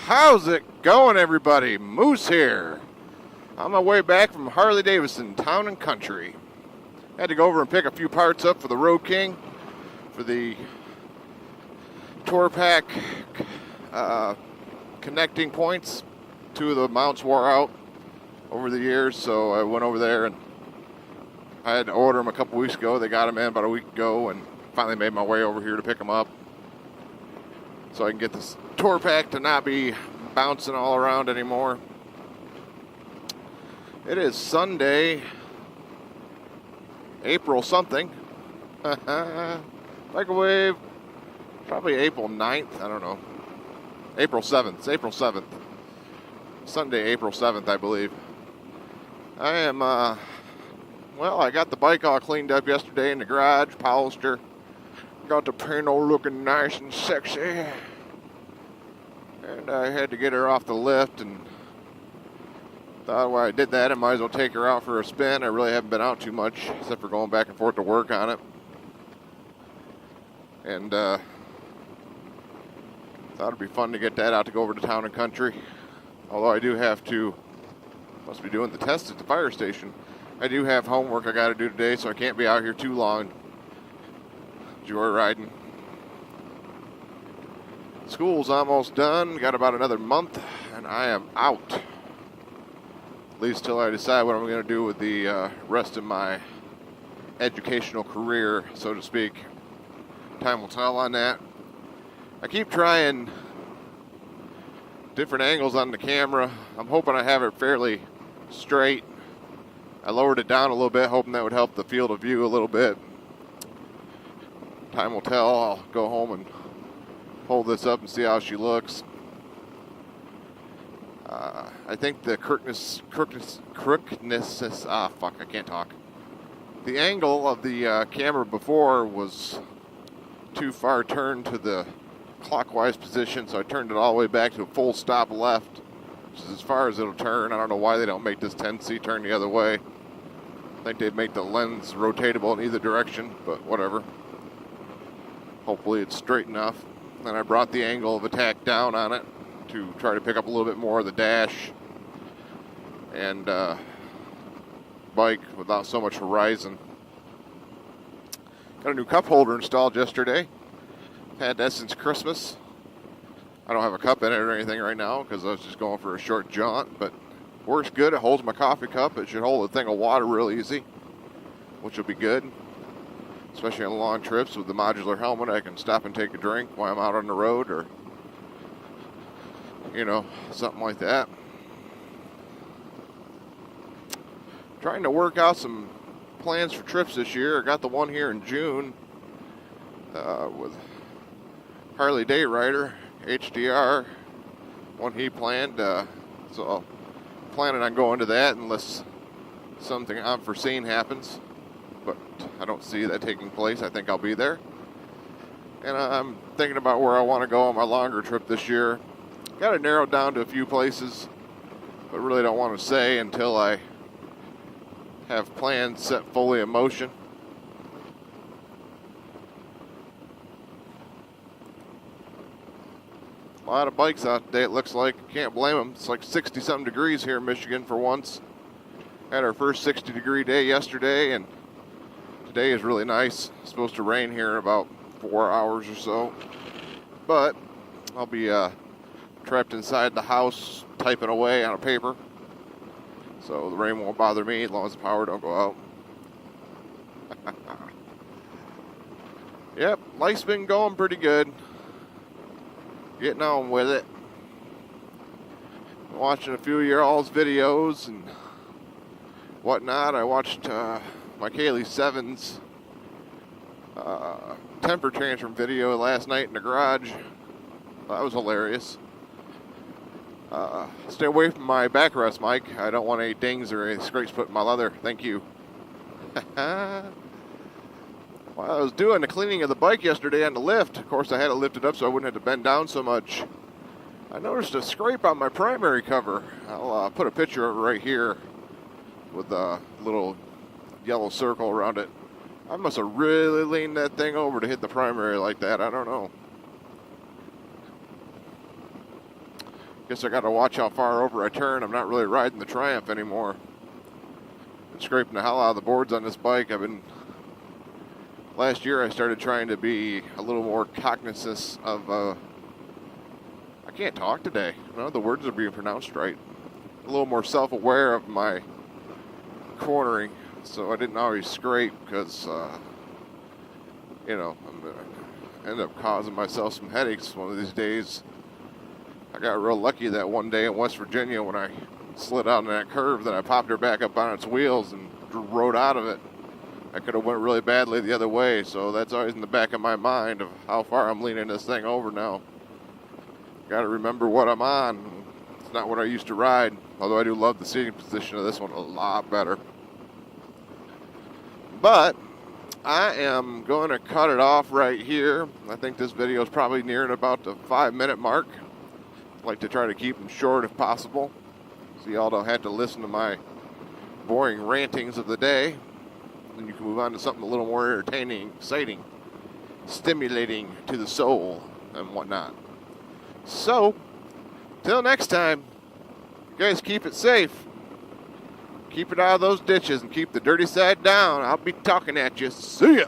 How's it going, everybody? Moose here. On my way back from Harley Davidson Town and Country. Had to go over and pick a few parts up for the Road King for the Tour Pack connecting points. Two of the mounts wore out over the years, so I went over there and I had to order them a couple weeks ago. They got them in about a week ago and finally made my way over here to pick them up so I can get this Tour Pack to not be bouncing all around anymore. It is Sunday, April something. Microwave, probably April 9th, I don't know. April 7th, it's April 7th. Sunday, April 7th, I believe. I am, well, I got the bike all cleaned up yesterday in the garage, polished her. Got the panel looking nice and sexy. And I had to get her off the lift and thought while I did that, I might as well take her out for a spin. I really haven't been out too much, except for going back and forth to work on it. And thought it'd be fun to get that out to go over to Town and Country. Although I do have to, must be doing the test at the fire station. I do have homework I got to do today, so I can't be out here too long. Joyriding. School's almost done. Got about another month, and I am out. At least till I decide what I'm going to do with the rest of my educational career, so to speak. Time will tell on that. I keep trying different angles on the camera. I'm hoping I have it fairly straight. I lowered it down a little bit, hoping that would help the field of view a little bit. Time will tell. I'll go home and hold this up and see how she looks. I think the crookness, I can't talk. The angle of the camera before was too far turned to the clockwise position, so I turned it all the way back to a full stop left, which is as far as it'll turn. I don't know why they don't make this 10C turn the other way. I think they'd make the lens rotatable in either direction, but whatever. Hopefully it's straight enough. Then I brought the angle of attack down on it to try to pick up a little bit more of the dash and bike without so much horizon. Got a new cup holder installed yesterday. Had that since Christmas. I don't have a cup in it or anything right now because I was just going for a short jaunt, but works good. It holds my coffee cup. It should hold a thing of water real easy, which will be good. Especially on long trips with the modular helmet, I can stop and take a drink while I'm out on the road or, you know, something like that. Trying to work out some plans for trips this year. I got the one here in June with Harley Day Rider, HDR, one he planned. So I'm planning on going to that unless something unforeseen happens. But I don't see that taking place. I think I'll be there. And I'm thinking about where I want to go on my longer trip this year. Got it narrowed down to a few places, but really don't want to say until I have plans set fully in motion. A lot of bikes out today, it looks like. Can't blame them. It's like 60-something degrees here in Michigan for once. Had our first 60-degree day yesterday, and today is really nice. It's supposed to rain here in about 4 hours or so. But I'll be trapped inside the house typing away on a paper. So the rain won't bother me as long as the power don't go out. Yep, life's been going pretty good. Getting on with it. Watching a few of your all's videos and whatnot. I watched my Kaylee Sevens temper tantrum video last night in the garage. That was hilarious. Stay away from my backrest, Mike. I don't want any dings or any scrapes put in my leather. Thank you. While I was doing the cleaning of the bike yesterday on the lift, of course I had it lifted up so I wouldn't have to bend down so much. I noticed a scrape on my primary cover. I'll put a picture of it right here with a little yellow circle around it. I must have really leaned that thing over to hit the primary like that. I don't know. Guess I got to watch how far over I turn. I'm not really riding the Triumph anymore. Been scraping the hell out of the boards on this bike. Last year I started trying to be a little more cognizant of, I can't talk today. None of the words are being pronounced right. A little more self-aware of my cornering, so I didn't always scrape because, you know, I'm going to end up causing myself some headaches one of these days. I got real lucky that one day in West Virginia when I slid out in that curve that I popped her back up on its wheels and rode out of it. I could have went really badly the other way, so that's always in the back of my mind of how far I'm leaning this thing over now. Got to remember what I'm on. It's not what I used to ride, although I do love the seating position of this one a lot better. But I am going to cut it off right here. I think this video is probably nearing about the 5-minute mark. I like to try to keep them short if possible, so y'all don't have to listen to my boring rantings of the day. And you can move on to something a little more entertaining, exciting, stimulating to the soul and whatnot. So, till next time, you guys keep it safe. Keep it out of those ditches and keep the dirty side down. I'll be talking at you. See ya.